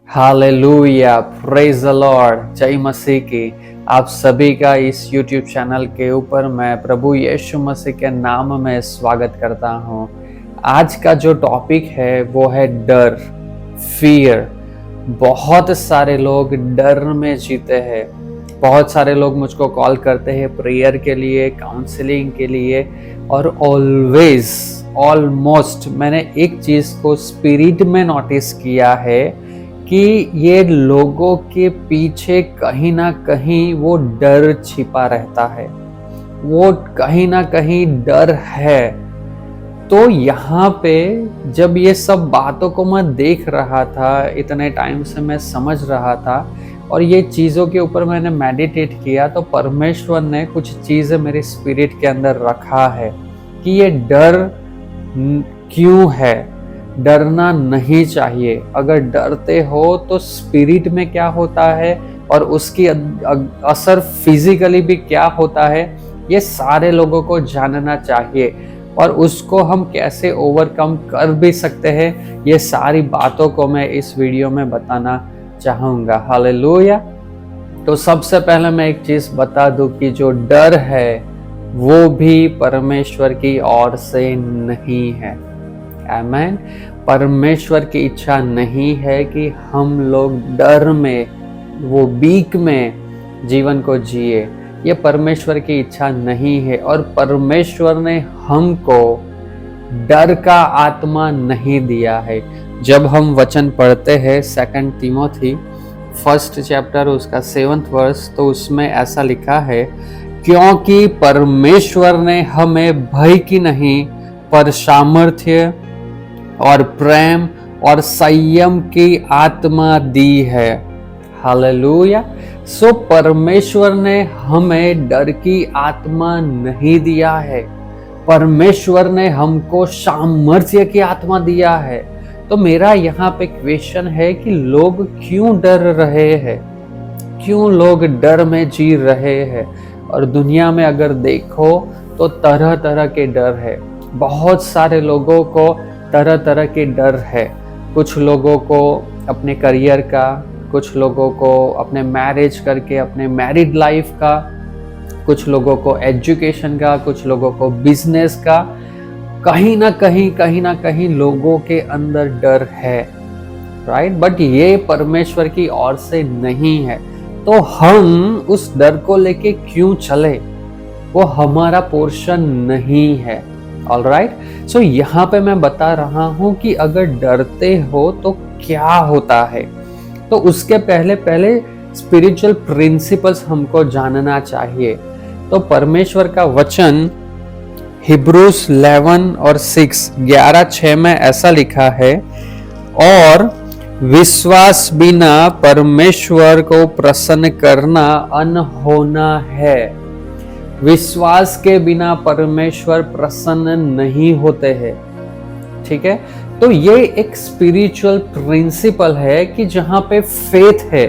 Hallelujah, praise the Lord, जय मसीह की। आप सभी का इस YouTube चैनल के ऊपर मैं प्रभु यीशु मसीह के नाम में स्वागत करता हूँ। आज का जो टॉपिक है वो है डर, फियर। बहुत सारे लोग डर में जीते हैं। बहुत सारे लोग मुझको कॉल करते हैं प्रेयर के लिए, काउंसलिंग के लिए, और ऑलमोस्ट मैंने एक चीज को स्पिरिट में नोटिस किया है कि ये लोगों के पीछे कहीं ना कहीं वो डर छिपा रहता है, वो कहीं ना कहीं डर है। तो यहाँ पे जब ये सब बातों को मैं देख रहा था, इतने टाइम से मैं समझ रहा था और ये चीज़ों के ऊपर मैंने मेडिटेट किया, तो परमेश्वर ने कुछ चीज़ें मेरे स्पिरिट के अंदर रखा है कि ये डर क्यों है। डरना नहीं चाहिए। अगर डरते हो तो स्पिरिट में क्या होता है और उसकी असर फिजिकली भी क्या होता है, ये सारे लोगों को जानना चाहिए। और उसको हम कैसे ओवरकम कर भी सकते हैं, ये सारी बातों को मैं इस वीडियो में बताना चाहूँगा। हालेलुया। तो सबसे पहले मैं एक चीज़ बता दूं कि जो डर है वो भी परमेश्वर की ओर से नहीं है। आमीन। परमेश्वर की इच्छा नहीं है कि हम लोग डर में, वो बीक में जीवन को जिए। ये परमेश्वर की इच्छा नहीं है। और परमेश्वर ने हमको डर का आत्मा नहीं दिया है। जब हम वचन पढ़ते हैं 2 तीमोथी 1 चैप्टर उसका 7 वर्स, तो उसमें ऐसा लिखा है, क्योंकि परमेश्वर ने हमें भय की नहीं पर सामर्थ्य और प्रेम और संयम की आत्मा दी है। हालेलुया। सो परमेश्वर ने हमें डर की आत्मा नहीं दिया है, परमेश्वर ने हमको सामर्थ्य की आत्मा दिया है। तो मेरा यहाँ पे क्वेश्चन है कि लोग क्यों डर रहे हैं, क्यों लोग डर में जी रहे हैं। और दुनिया में अगर देखो तो तरह तरह के डर है। बहुत सारे लोगों को तरह तरह के डर है। कुछ लोगों को अपने करियर का, कुछ लोगों को अपने मैरिज करके अपने मैरिड लाइफ का, कुछ लोगों को एजुकेशन का, कुछ लोगों को बिजनेस का। कहीं ना कहीं लोगों के अंदर डर है, राइट। बट ये परमेश्वर की ओर से नहीं है। तो हम उस डर को लेके क्यों चले, वो हमारा पोर्शन नहीं है। ऑलराइट। सो यहाँ पे मैं बता रहा हूँ कि अगर डरते हो तो क्या होता है। तो उसके पहले स्पिरिचुअल प्रिंसिपल्स हमको जानना चाहिए। तो परमेश्वर का वचन हिब्रूस 11 और 11:6 में ऐसा लिखा है, और विश्वास बिना परमेश्वर को प्रसन्न करना अनहोना है। विश्वास के बिना परमेश्वर प्रसन्न नहीं होते हैं। ठीक है। तो ये एक स्पिरिचुअल प्रिंसिपल है कि जहां पे फेथ है,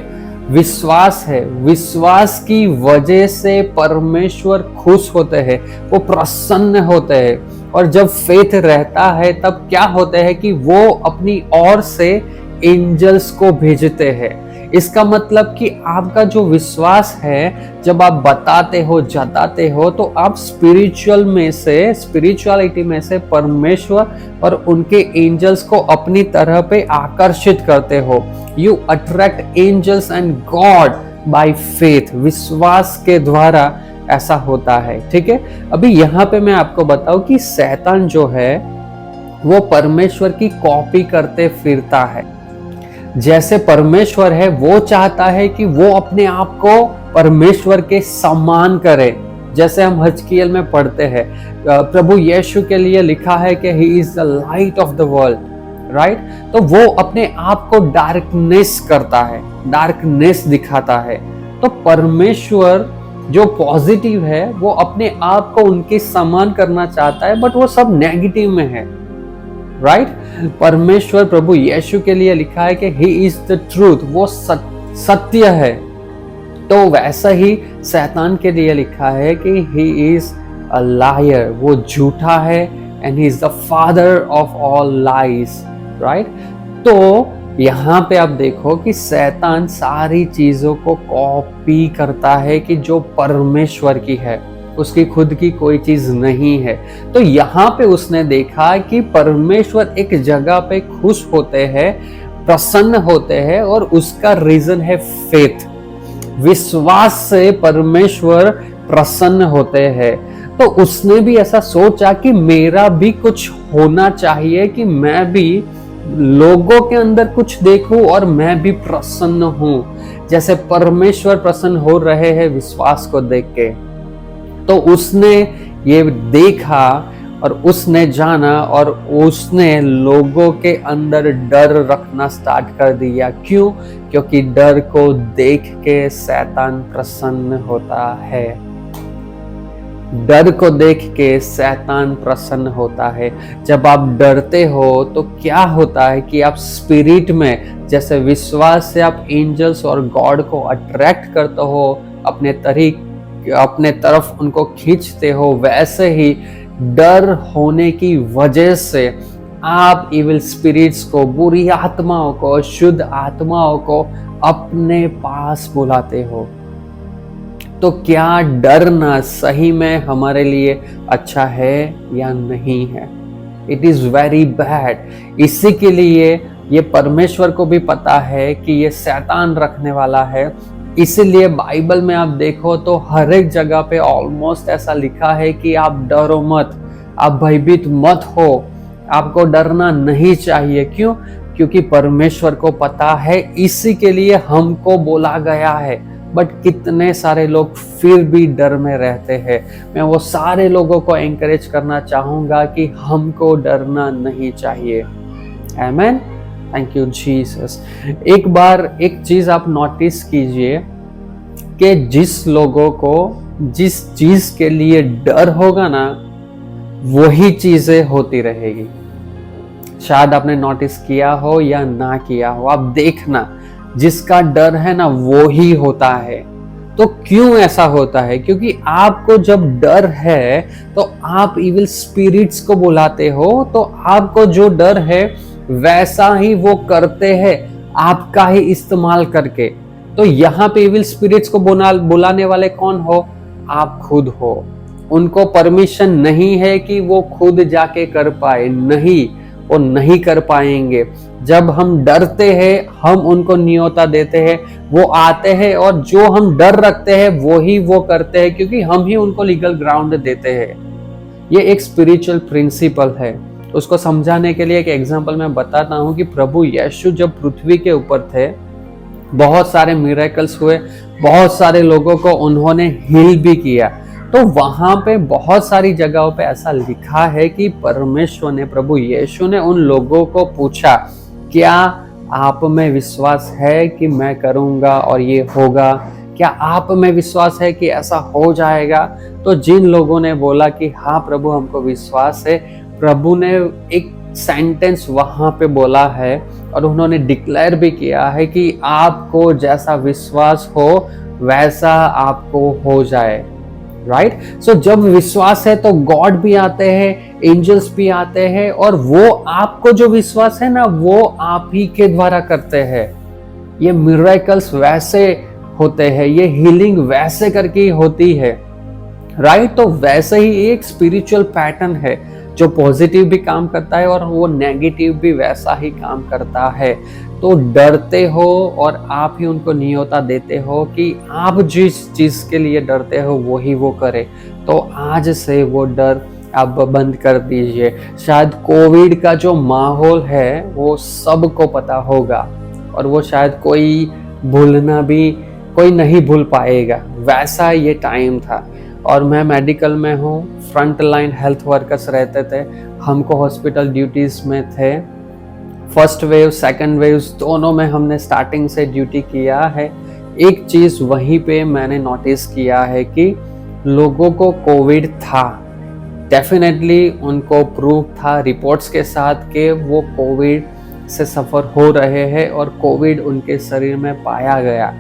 विश्वास है, विश्वास की वजह से परमेश्वर खुश होते हैं, वो प्रसन्न होते हैं। और जब फेथ रहता है तब क्या होता है कि वो अपनी ओर से एंजल्स को भेजते हैं। इसका मतलब कि आपका जो विश्वास है, जब आप बताते हो, जताते हो, तो आप स्पिरिचुअलिटी में से परमेश्वर और उनके एंजल्स को अपनी तरह पे आकर्षित करते हो। You attract angels and God by faith. विश्वास के द्वारा ऐसा होता है। ठीक है। अभी यहाँ पे मैं आपको बताऊं कि शैतान जो है वो परमेश्वर की कॉपी करते फिरता है। जैसे परमेश्वर है, वो चाहता है कि वो अपने आप को परमेश्वर के समान करे। जैसे हम हजकियल में पढ़ते हैं, प्रभु यीशु के लिए लिखा है कि he is the light of the world, right. तो वो अपने आप को डार्कनेस करता है, डार्कनेस दिखाता है। तो परमेश्वर जो पॉजिटिव है वो अपने आप को उनके समान करना चाहता है, बट वो सब नेगेटिव में है, राइट। परमेश्वर प्रभु यीशु के लिए लिखा है कि ही इज द ट्रूथ, वो सत्य है। तो वैसा ही शैतान के लिए लिखा है कि ही इज अ लायर, वो झूठा है, and he is the father of all lies, right. तो यहाँ पे आप देखो कि शैतान सारी चीजों को कॉपी करता है कि जो परमेश्वर की है, उसकी खुद की कोई चीज नहीं है। तो यहाँ पे उसने देखा कि परमेश्वर एक जगह पे खुश होते हैं, प्रसन्न होते हैं, और उसका रीजन है फेथ। विश्वास से परमेश्वर प्रसन्न होते हैं। तो उसने भी ऐसा सोचा कि मेरा भी कुछ होना चाहिए, कि मैं भी लोगों के अंदर कुछ देखूं और मैं भी प्रसन्न हूं, जैसे परमेश्वर प्रसन्न हो रहे हैं विश्वास को देख के। तो उसने ये देखा और उसने जाना और उसने लोगों के अंदर डर रखना स्टार्ट कर दिया। क्यों? क्योंकि डर को देख के शैतान प्रसन्न होता है। डर को देख के शैतान प्रसन्न होता है। जब आप डरते हो तो क्या होता है कि आप स्पिरिट में, जैसे विश्वास से आप एंजल्स और गॉड को अट्रैक्ट करते हो, अपने तरफ उनको खींचते हो, वैसे ही डर होने की वजह से आप इविल स्पिरिट्स को, बुरी आत्माओं को, शुद्ध आत्माओं को अपने पास बुलाते हो। तो क्या डरना सही में हमारे लिए अच्छा है या नहीं है? It is very bad. इसी के लिए ये परमेश्वर को भी पता है कि ये शैतान रखने वाला है। इसीलिए बाइबल में आप देखो तो हर एक जगह पे ऑलमोस्ट ऐसा लिखा है कि आप डरो मत, आप भयभीत मत हो, आपको डरना नहीं चाहिए। क्यों? क्योंकि परमेश्वर को पता है, इसी के लिए हमको बोला गया है। बट कितने सारे लोग फिर भी डर में रहते हैं। मैं वो सारे लोगों को एनकरेज करना चाहूंगा कि हमको डरना नहीं चाहिए। आमेन। Thank you Jesus. एक बार एक चीज आप नोटिस कीजिए कि जिस लोगों को जिस चीज के लिए डर होगा ना, वही चीजें होती रहेगी। शायद आपने नोटिस किया हो या ना किया हो, आप देखना, जिसका डर है ना वो ही होता है। तो क्यों ऐसा होता है? क्योंकि आपको जब डर है तो आप इविल स्पिरिट्स को बुलाते हो, तो आपको जो डर है वैसा ही वो करते हैं, आपका ही इस्तेमाल करके। तो यहाँ पे इविल स्पिरिट्स को बुलाने वाले कौन हो? आप खुद हो। उनको परमिशन नहीं है कि वो खुद जाके कर पाए, नहीं, वो नहीं कर पाएंगे। जब हम डरते हैं, हम उनको न्योता देते हैं, वो आते हैं, और जो हम डर रखते हैं वो ही वो करते हैं, क्योंकि हम ही उनको लीगल ग्राउंड देते हैं। ये एक स्पिरिचुअल प्रिंसिपल है। उसको समझाने के लिए एक एग्जांपल मैं बताता हूँ कि प्रभु यीशु जब पृथ्वी के ऊपर थे, बहुत सारे मिरेकल्स हुए, बहुत सारे लोगों को उन्होंने हील भी किया। तो वहां पे बहुत सारी जगहों पे ऐसा लिखा है कि परमेश्वर ने, प्रभु यीशु ने उन लोगों को पूछा, क्या आप में विश्वास है कि मैं करूंगा और ये होगा? क्या आप में विश्वास है कि ऐसा हो जाएगा? तो जिन लोगों ने बोला कि हाँ प्रभु हमको विश्वास है, प्रभु ने एक सेंटेंस वहां पे बोला है और उन्होंने डिक्लेयर भी किया है कि आपको जैसा विश्वास हो वैसा आपको हो जाए। राइट? सो जब विश्वास है तो गॉड भी आते हैं, एंजल्स भी आते हैं, और वो आपको जो विश्वास है ना वो आप ही के द्वारा करते हैं। ये मिरेकल्स वैसे होते हैं, ये हीलिंग वैसे करके होती है। राइट? तो वैसे ही एक स्पिरिचुअल पैटर्न है जो पॉजिटिव भी काम करता है और वो नेगेटिव भी वैसा ही काम करता है। तो डरते हो और आप ही उनको न्योता देते हो कि आप जिस चीज के लिए डरते हो वही वो करे। तो आज से वो डर आप बंद कर दीजिए। शायद कोविड का जो माहौल है वो सबको पता होगा, और वो शायद कोई भूलना भी कोई नहीं भूल पाएगा, वैसा ये टाइम था। और मैं मेडिकल में हूँ, फ्रंट लाइन हेल्थ वर्कर्स रहते थे, हमको हॉस्पिटल ड्यूटीज में थे। फर्स्ट वेव, सेकंड वेव दोनों में हमने स्टार्टिंग से ड्यूटी किया है। एक चीज वहीं पे मैंने नोटिस किया है कि लोगों को कोविड था, डेफिनेटली उनको प्रूव था रिपोर्ट्स के साथ कि वो कोविड से सफ़र हो रहे हैं और कोविड उनके शरीर में पाया गया।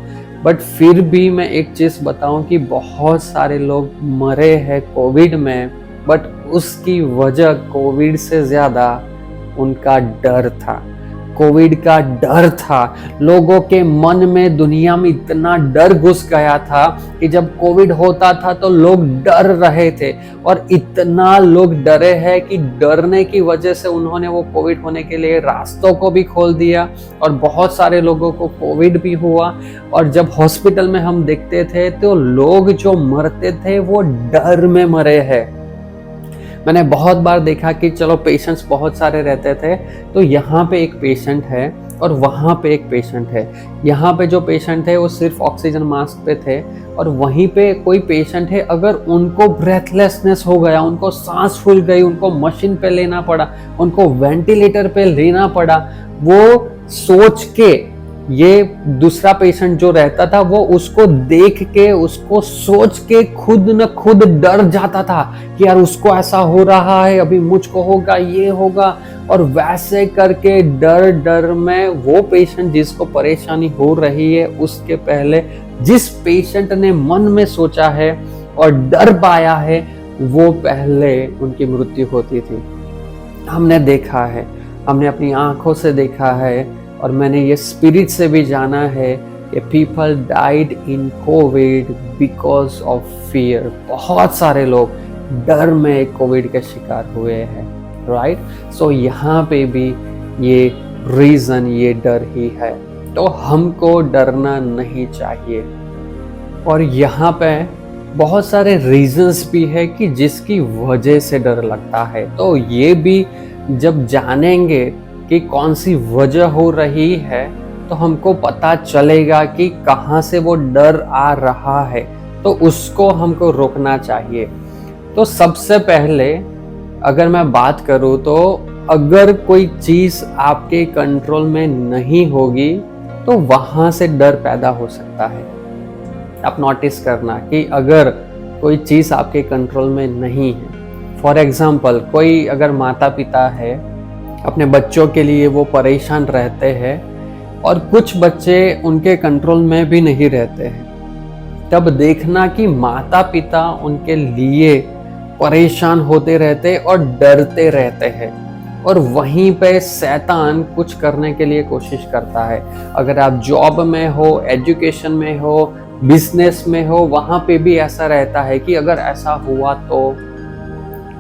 बट फिर भी मैं एक चीज़ बताऊं कि बहुत सारे लोग मरे हैं कोविड में, बट उसकी वजह कोविड से ज़्यादा उनका डर था। कोविड का डर था। लोगों के मन में, दुनिया में इतना डर घुस गया था कि जब कोविड होता था तो लोग डर रहे थे, और इतना लोग डरे हैं कि डरने की वजह से उन्होंने वो कोविड होने के लिए रास्तों को भी खोल दिया, और बहुत सारे लोगों को कोविड भी हुआ। और जब हॉस्पिटल में हम देखते थे तो लोग जो मरते थे वो डर में मरे हैं। मैंने बहुत बार देखा कि चलो पेशेंट्स बहुत सारे रहते थे, तो यहाँ पे एक पेशेंट है और वहाँ पे एक पेशेंट है। यहाँ पे जो पेशेंट है वो सिर्फ ऑक्सीजन मास्क पे थे, और वहीं पे कोई पेशेंट है, अगर उनको ब्रेथलेसनेस हो गया, उनको सांस फूल गई, उनको मशीन पे लेना पड़ा, उनको वेंटिलेटर पे लेना पड़ा, वो सोच के, ये दूसरा पेशेंट जो रहता था वो उसको देख के, उसको सोच के खुद न खुद डर जाता था कि यार उसको ऐसा हो रहा है, अभी मुझको होगा, ये होगा। और वैसे करके डर डर में वो पेशेंट जिसको परेशानी हो रही है, उसके पहले जिस पेशेंट ने मन में सोचा है और डर पाया है, वो पहले उनकी मृत्यु होती थी। हमने देखा है, हमने अपनी आंखों से देखा है, और मैंने ये स्पिरिट से भी जाना है कि people died in Covid because of fear. बहुत सारे लोग डर में कोविड के शिकार हुए हैं, राइट। सो यहाँ पे भी ये रीजन, ये डर ही है। तो हमको डरना नहीं चाहिए। और यहाँ पे बहुत सारे रीजंस भी है कि जिसकी वजह से डर लगता है। तो ये भी जब जानेंगे कि कौन सी वजह हो रही है, तो हमको पता चलेगा कि कहाँ से वो डर आ रहा है, तो उसको हमको रोकना चाहिए। तो सबसे पहले अगर मैं बात करूँ तो अगर कोई चीज़ आपके कंट्रोल में नहीं होगी तो वहाँ से डर पैदा हो सकता है। आप नोटिस करना कि अगर कोई चीज़ आपके कंट्रोल में नहीं है, फॉर एग्जाम्पल कोई अगर माता पिता है, अपने बच्चों के लिए वो परेशान रहते हैं, और कुछ बच्चे उनके कंट्रोल में भी नहीं रहते हैं, तब देखना कि माता पिता उनके लिए परेशान होते रहते और डरते रहते हैं, और वहीं पे शैतान कुछ करने के लिए कोशिश करता है। अगर आप जॉब में हो, एजुकेशन में हो, बिजनेस में हो, वहां पे भी ऐसा रहता है कि अगर ऐसा हुआ तो,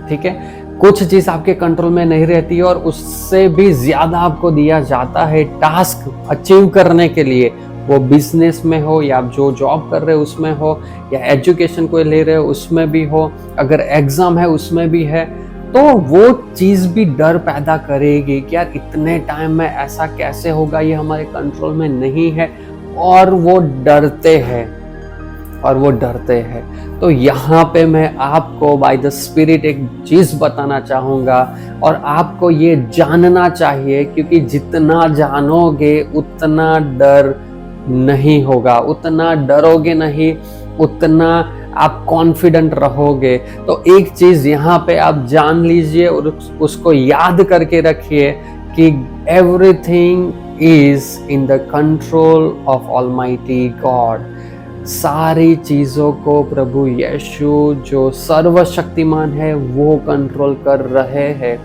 ठीक है, कुछ चीज आपके कंट्रोल में नहीं रहती है और उससे भी ज्यादा आपको दिया जाता है टास्क अचीव करने के लिए। वो बिजनेस में हो, या आप जो जॉब कर रहे हो उसमें हो, या एजुकेशन कोई ले रहे हो उसमें भी हो, अगर एग्जाम है उसमें भी है, तो वो चीज भी डर पैदा करेगी कि यार इतने टाइम में ऐसा कैसे होगा, ये हमारे कंट्रोल में नहीं है, और वो डरते हैं। तो यहाँ पे मैं आपको बाय द स्पिरिट एक चीज बताना चाहूंगा, और आपको ये जानना चाहिए, क्योंकि जितना जानोगे उतना डर नहीं होगा, उतना डरोगे नहीं, उतना आप कॉन्फिडेंट रहोगे। तो एक चीज यहाँ पे आप जान लीजिए और उसको याद करके रखिए कि everything is in the control of almighty God. सारी चीजों को प्रभु यीशु जो सर्वशक्तिमान है वो कंट्रोल कर रहे हैं।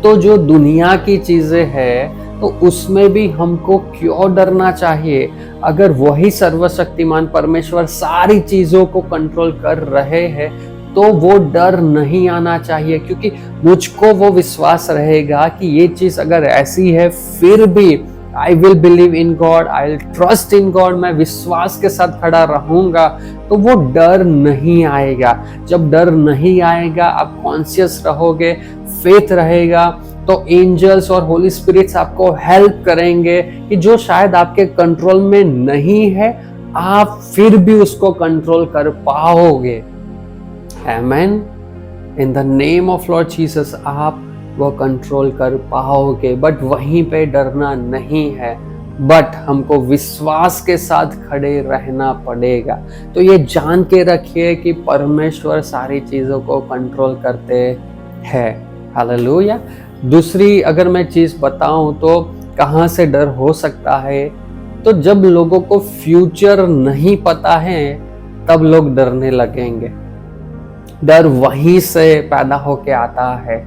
तो जो दुनिया की चीजें हैं तो उसमें भी हमको क्यों डरना चाहिए? अगर वही सर्वशक्तिमान परमेश्वर सारी चीजों को कंट्रोल कर रहे हैं तो वो डर नहीं आना चाहिए, क्योंकि मुझको वो विश्वास रहेगा कि ये चीज अगर ऐसी है फिर भी I will believe in God, I will trust in God, मैं विश्वास के साथ खड़ा रहूंगा, तो वो डर नहीं आएगा। जब डर नहीं आएगा, आप कॉन्शियस रहोगे, फेथ रहेगा, तो एंजल्स और होली स्पिरिट्स आपको हेल्प करेंगे कि जो शायद आपके कंट्रोल में नहीं है, आप फिर भी उसको कंट्रोल कर पाओगे। Amen. In the name of Lord Jesus आप वो कंट्रोल कर पाओगे। बट वहीं पे डरना नहीं है, बट हमको विश्वास के साथ खड़े रहना पड़ेगा। तो ये जान के रखिए कि परमेश्वर सारी चीजों को कंट्रोल करते हैं। हालेलुया। दूसरी अगर मैं चीज बताऊं तो कहां से डर हो सकता है, तो जब लोगों को फ्यूचर नहीं पता है तब लोग डरने लगेंगे। डर वहीं से पैदा होके आता है।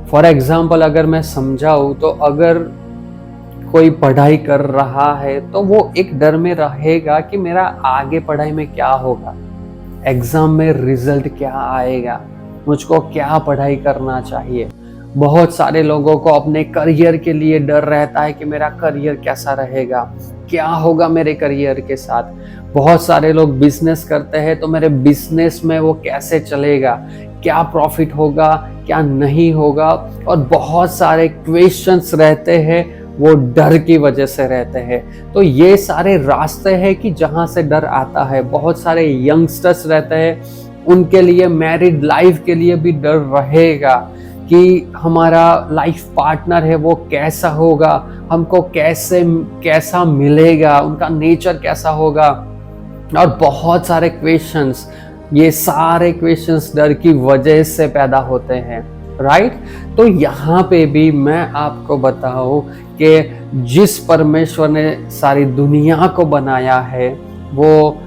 फॉर एग्जाम्पल अगर मैं समझाऊं तो अगर कोई पढ़ाई कर रहा है तो वो एक डर में रहेगा कि मेरा आगे पढ़ाई में क्या होगा, एग्जाम में रिजल्ट क्या आएगा, मुझको क्या पढ़ाई करना चाहिए। बहुत सारे लोगों को अपने करियर के लिए डर रहता है कि मेरा करियर कैसा रहेगा, क्या होगा मेरे करियर के साथ। बहुत सारे लोग बिजनेस करते हैं तो मेरे बिजनेस में वो कैसे चलेगा, क्या प्रॉफिट होगा, क्या नहीं होगा, और बहुत सारे क्वेश्चंस रहते हैं, वो डर की वजह से रहते हैं। तो ये सारे रास्ते हैं कि जहाँ से डर आता है। बहुत सारे यंगस्टर्स रहते हैं, उनके लिए मैरिड लाइफ के लिए भी डर रहेगा कि हमारा लाइफ पार्टनर है वो कैसा होगा, हमको कैसा मिलेगा, उनका नेचर कैसा होगा, और बहुत सारे क्वेश्चंस। ये सारे क्वेश्चंस डर की वजह से पैदा होते हैं, राइट। तो यहाँ पे भी मैं आपको बताऊं कि जिस परमेश्वर ने सारी दुनिया को बनाया है वो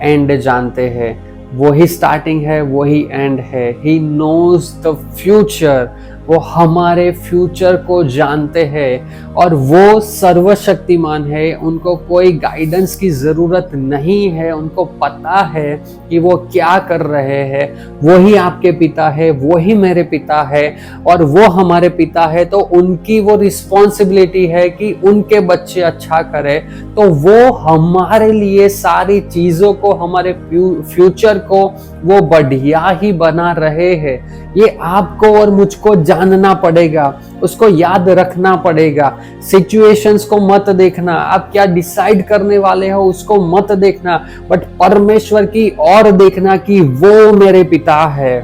एंड जानते हैं, वही स्टार्टिंग है, वही एंड है। ही नोज द फ्यूचर, वो हमारे फ्यूचर को जानते हैं और वो सर्वशक्तिमान है। उनको कोई गाइडेंस की ज़रूरत नहीं है, उनको पता है कि वो क्या कर रहे हैं। वही आपके पिता है, वही मेरे पिता है, और वो हमारे पिता है, तो उनकी वो रिस्पॉन्सिबिलिटी है कि उनके बच्चे अच्छा करें। तो वो हमारे लिए सारी चीज़ों को, हमारे फ्यूचर को वो बढ़िया ही बना रहे हैं। ये आपको और मुझको जानना पड़ेगा, उसको याद रखना पड़ेगा। सिचुएशंस को मत देखना, आप क्या डिसाइड करने वाले हो उसको मत देखना, बट परमेश्वर की ओर देखना कि वो मेरे पिता है,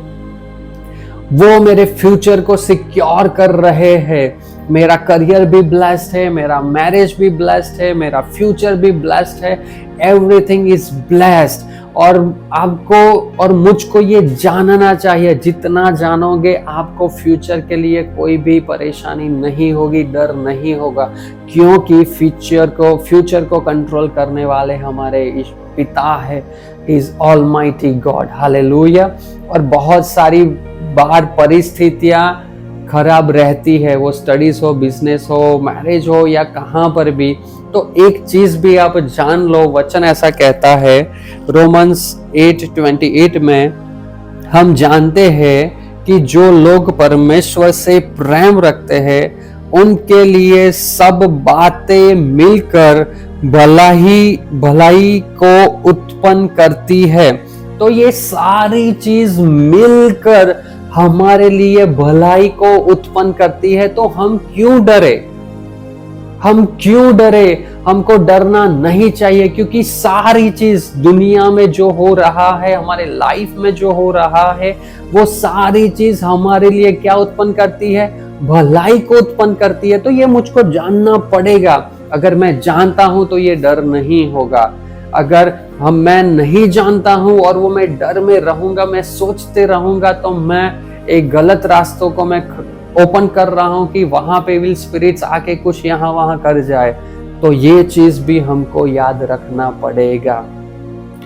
वो मेरे फ्यूचर को सिक्योर कर रहे हैं। मेरा करियर भी ब्लेस्ड है, मेरा मैरिज भी ब्लेस्ड है, मेरा फ्यूचर भी ब्लेस्ड है, एवरीथिंग इज ब्लेस्ड। और आपको और मुझको ये जानना चाहिए, जितना जानोगे आपको फ्यूचर के लिए कोई भी परेशानी नहीं होगी, डर नहीं होगा, क्योंकि फ्यूचर को कंट्रोल करने वाले हमारे पिता है, इज ऑलमाइटी गॉड, हालेलुया। और बहुत सारी बार परिस्थितियां खराब रहती है, वो स्टडीज हो, बिजनेस हो, मैरिज हो, या कहाँ पर भी। तो एक चीज भी आप जान लो, वचन ऐसा कहता है रोमन्स 8:28 में, हम जानते हैं कि जो लोग परमेश्वर से प्रेम रखते हैं उनके लिए सब बातें मिलकर भलाई को उत्पन्न करती है। तो ये सारी चीज मिलकर हमारे लिए भलाई को उत्पन्न करती है। तो हम क्यों डरे, हमको डरना नहीं चाहिए, क्योंकि सारी चीज दुनिया में जो हो रहा है, हमारे लाइफ में जो हो रहा है, वो सारी चीज हमारे लिए क्या उत्पन्न करती है, भलाई को उत्पन्न करती है। तो ये मुझको जानना पड़ेगा। अगर मैं जानता हूं तो ये डर नहीं होगा। अगर मैं नहीं जानता हूं और वो मैं डर में रहूंगा, मैं सोचते रहूंगा, तो मैं एक गलत रास्तों को मैं ओपन कर रहा हूं कि वहां पे विल स्पिरिट्स आके कुछ यहाँ वहां कर जाए। तो ये चीज भी हमको याद रखना पड़ेगा,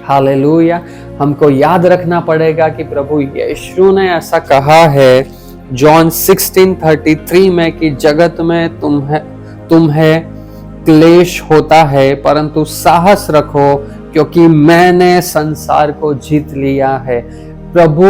हालेलुया। हमको याद रखना पड़ेगा कि प्रभु यीशु ने ऐसा कहा है जॉन 16:33 में कि जगत में तुम्हें क्लेश होता है, परंतु साहस रखो क्योंकि मैंने संसार को जीत लिया है। प्रभु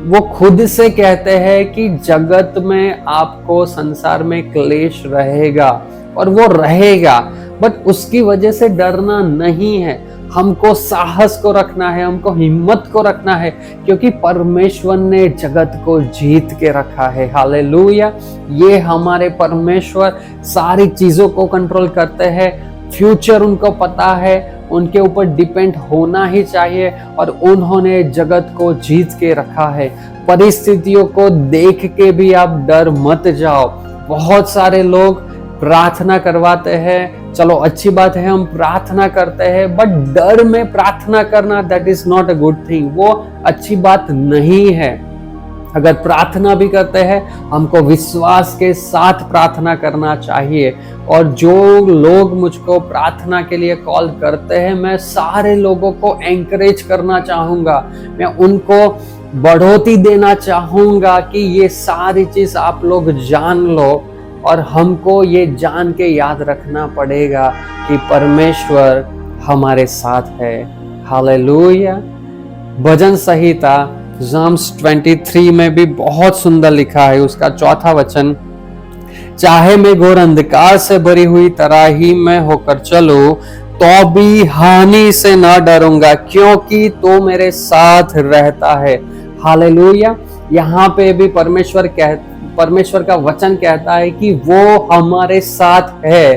वो खुद से कहते हैं कि जगत में आपको, संसार में क्लेश रहेगा, और वो रहेगा, बट उसकी वजह से डरना नहीं है। हमको साहस को रखना है, हमको हिम्मत को रखना है, क्योंकि परमेश्वर ने जगत को जीत के रखा है, हालेलुया। ये हमारे परमेश्वर सारी चीजों को कंट्रोल करते हैं। फ्यूचर उनको पता है, उनके ऊपर डिपेंड होना ही चाहिए, और उन्होंने जगत को जीत के रखा है। परिस्थितियों को देख के भी आप डर मत जाओ। बहुत सारे लोग प्रार्थना करवाते हैं, चलो अच्छी बात है, हम प्रार्थना करते हैं, बट डर में प्रार्थना करना, that is not a good thing, वो अच्छी बात नहीं है। अगर प्रार्थना भी करते हैं, हमको विश्वास के साथ प्रार्थना करना चाहिए। और जो लोग मुझको प्रार्थना के लिए कॉल करते हैं, मैं सारे लोगों को एंकरेज करना चाहूँगा, मैं उनको बढ़ोतरी देना चाहूँगा कि ये सारी चीज़ आप लोग जान लो, और हमको ये जान के याद रखना पड़ेगा कि परमेश्वर हमारे साथ है। हालेलुया। भजन संहिता Psalms 23 में भी बहुत सुंदर लिखा है, उसका 4था वचन, चाहे मैं घोर अंधकार से भरी हुई तराही में होकर चलूं तो भी हानि से न डरूंगा, क्योंकि तो मेरे साथ रहता है। हालेलुया। यहाँ पे भी परमेश्वर का वचन कहता है कि वो हमारे साथ है।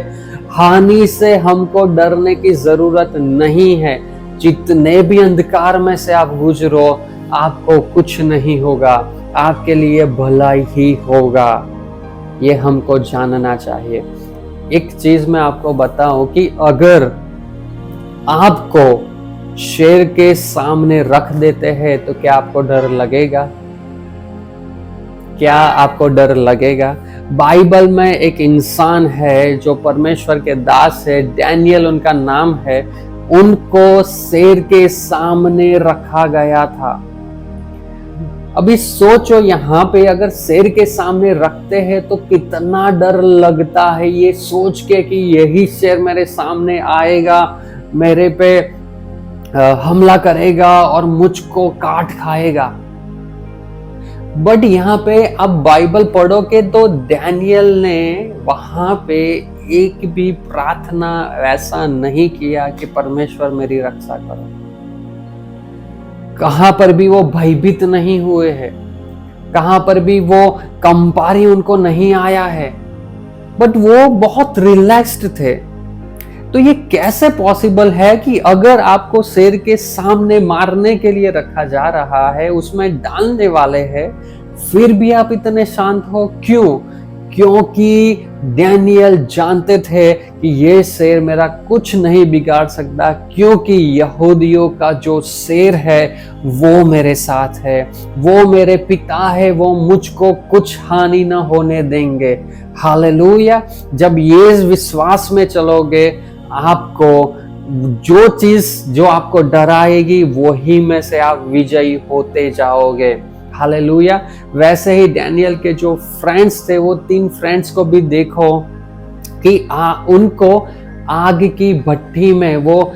हानि से हमको डरने की जरूरत नहीं है। जितने भी अंधकार में से आप गुजरो, आपको कुछ नहीं होगा, आपके लिए भला ही होगा। ये हमको जानना चाहिए। एक चीज मैं आपको बताऊं कि अगर आपको शेर के सामने रख देते हैं तो क्या आपको डर लगेगा? क्या आपको डर लगेगा? बाइबल में एक इंसान है जो परमेश्वर के दास है, डैनियल उनका नाम है। उनको शेर के सामने रखा गया था। अभी सोचो, यहाँ पे अगर शेर के सामने रखते हैं तो कितना डर लगता है ये सोच के कि यही शेर मेरे सामने आएगा, मेरे पे हमला करेगा और मुझको काट खाएगा। बट यहाँ पे अब बाइबल पढ़ोगे तो डैनियल ने वहां पे एक भी प्रार्थना ऐसा नहीं किया कि परमेश्वर मेरी रक्षा करो। कहां पर भी वो भयभीत नहीं हुए हैं, कहां पर भी वो कंपारी उनको नहीं आया है, बट वो बहुत रिलैक्स्ड थे। तो ये कैसे पॉसिबल है कि अगर आपको शेर के सामने मारने के लिए रखा जा रहा है, उसमें डालने वाले हैं, फिर भी आप इतने शांत हो? क्यों? क्योंकि डैनियल जानते थे कि ये शेर मेरा कुछ नहीं बिगाड़ सकता, क्योंकि यहूदियों का जो शेर है वो मेरे साथ है, वो मेरे पिता है, वो मुझको कुछ हानि ना होने देंगे। हालेलुया। जब ये विश्वास में चलोगे, आपको जो चीज जो आपको डराएगी वही में से आप विजयी होते जाओगे। हालेलुया। वैसे ही डैनियल के जो फ्रेंड्स थे, वो 3 फ्रेंड्स को भी देखो कि उनको आग की भट्टी में, वो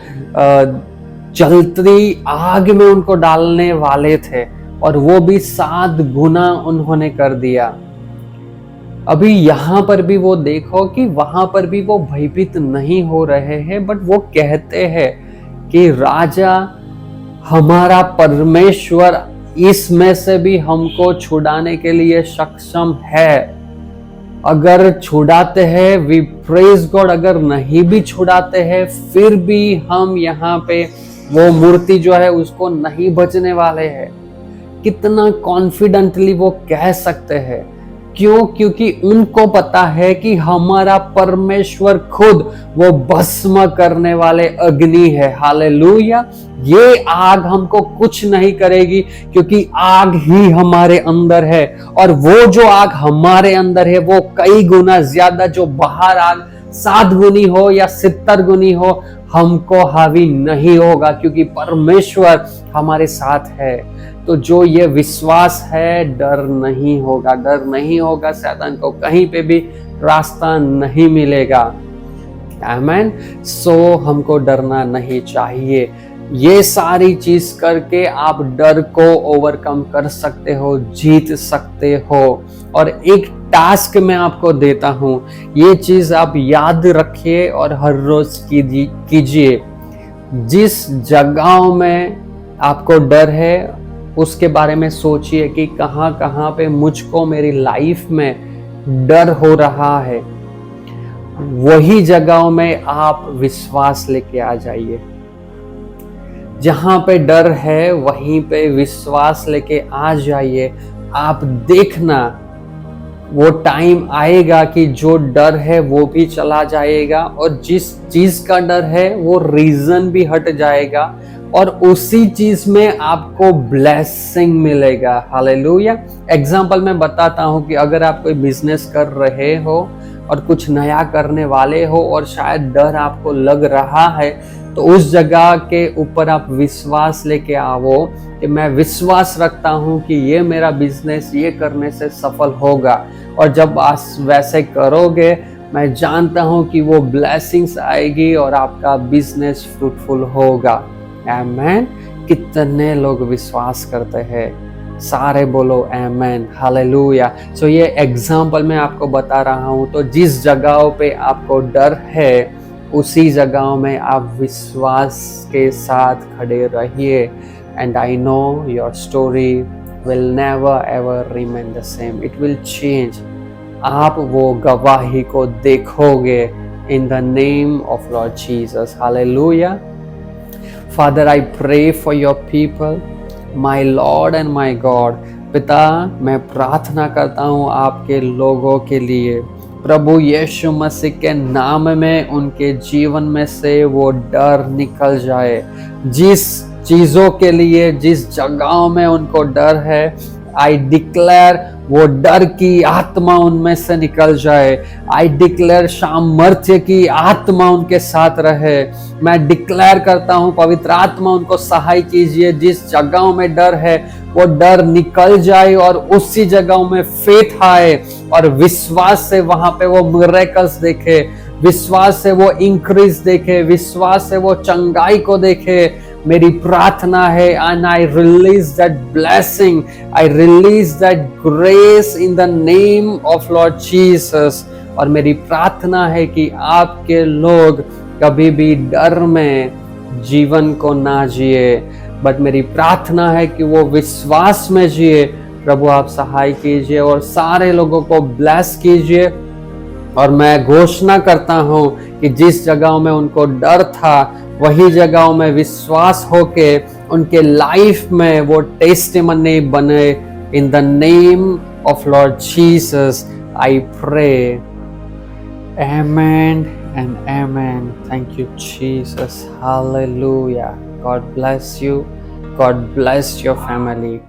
जलती आग में उनको डालने वाले थे, और वो भी 7 गुना उन्होंने कर दिया। अभी यहाँ पर भी वो देखो कि वहां पर भी वो भयभीत नहीं हो रहे हैं, बट वो कहते हैं कि राजा हमारा परमेश्वर इसमें से भी हमको छुड़ाने के लिए सक्षम है। अगर छुड़ाते हैं, वी प्रेज गॉड। अगर नहीं भी छुड़ाते हैं, फिर भी हम यहाँ पे वो मूर्ति जो है उसको नहीं बचने वाले हैं। कितना कॉन्फिडेंटली वो कह सकते हैं। क्यों? क्योंकि उनको पता है कि हमारा परमेश्वर खुद वो भस्म करने वाले अग्नि है। हालेलुया। ये आग हमको कुछ नहीं करेगी, क्योंकि आग ही हमारे अंदर है, और वो जो आग हमारे अंदर है वो कई गुना ज्यादा, जो बाहर आग 7 गुनी हो या 70 गुनी हो, हमको हावी नहीं होगा, क्योंकि परमेश्वर हमारे साथ है। तो जो ये विश्वास है, डर नहीं होगा, डर नहीं होगा। शैतान को कहीं पे भी रास्ता नहीं मिलेगा। आमेन। सो हमको डरना नहीं चाहिए। ये सारी चीज करके आप डर को ओवरकम कर सकते हो, जीत सकते हो। और एक टास्क मैं आपको देता हूं, ये चीज आप याद रखिए और हर रोज कीजिए। जिस जगहों में आपको डर है, उसके बारे में सोचिए कि कहां कहां पे मुझको मेरी लाइफ में डर हो रहा है। वही जगहों में आप विश्वास लेके आ जाइए। जहां पे डर है वहीं पे विश्वास लेके आ जाइए। आप देखना, वो टाइम आएगा कि जो डर है वो भी चला जाएगा, और जिस चीज का डर है वो रीजन भी हट जाएगा, और उसी चीज में आपको ब्लेसिंग मिलेगा। हालेलुया। एग्जाम्पल मैं बताता हूं कि अगर आप कोई बिजनेस कर रहे हो और कुछ नया करने वाले हो और शायद डर आपको लग रहा है, तो उस जगह के ऊपर आप विश्वास लेके आओ कि मैं विश्वास रखता हूँ कि ये मेरा बिजनेस ये करने से सफल होगा। और जब आप वैसे करोगे, मैं जानता हूँ कि वो ब्लेसिंग्स आएगी और आपका बिजनेस फ्रूटफुल होगा। आमेन। कितने लोग विश्वास करते हैं? सारे बोलो आमेन, हालेलुया। सो ये एग्जाम्पल मैं आपको बता रहा हूँ, तो जिस जगहों पे आपको डर है उसी जगहों में आप विश्वास के साथ खड़े रहिए। And I know your story will never ever remain the same, it will change. आप वो गवाही को देखोगे in the name of Lord Jesus, hallelujah. Father, I pray for your people, my Lord and my God. पिता, मैं प्रार्थना करता हूँ आपके लोगों के लिए, प्रभु यीशु मसीह के नाम में उनके जीवन में से वो डर निकल जाए। जिस चीज़ों के लिए, जिस जगहों में उनको डर है, आई डिक्लेयर वो डर की आत्मा उनमें से निकल जाए। आई डिक्लेयर सामर्थ्य की आत्मा उनके साथ रहे। मैं डिक्लेयर करता हूँ पवित्र आत्मा उनको सहाय कीजिए। जिस जगहों में डर है वो डर निकल जाए और उसी जगहों में फेथ आए और विश्वास से वहां पे वो मिरेकल्स देखे, विश्वास से वो इंक्रीज देखे, विश्वास से वो चंगाई को देखे। मेरी प्रार्थना है, and I release that blessing, I release that grace in the name of Lord Jesus. और मेरी प्रार्थना है कि आपके लोग कभी भी डर में जीवन को ना जिए, बट मेरी प्रार्थना है कि वो विश्वास में जिए। प्रभु आप सहाय कीजिए और सारे लोगों को ब्लेस कीजिए। और मैं घोषणा करता हूँ कि जिस जगहों में उनको डर था वही जगहों में विश्वास होके उनके लाइफ में वो टेस्टिमनी बने। In the name of Lord Jesus I pray, amen and amen. Thank you Jesus, hallelujah. God bless you, God bless your family.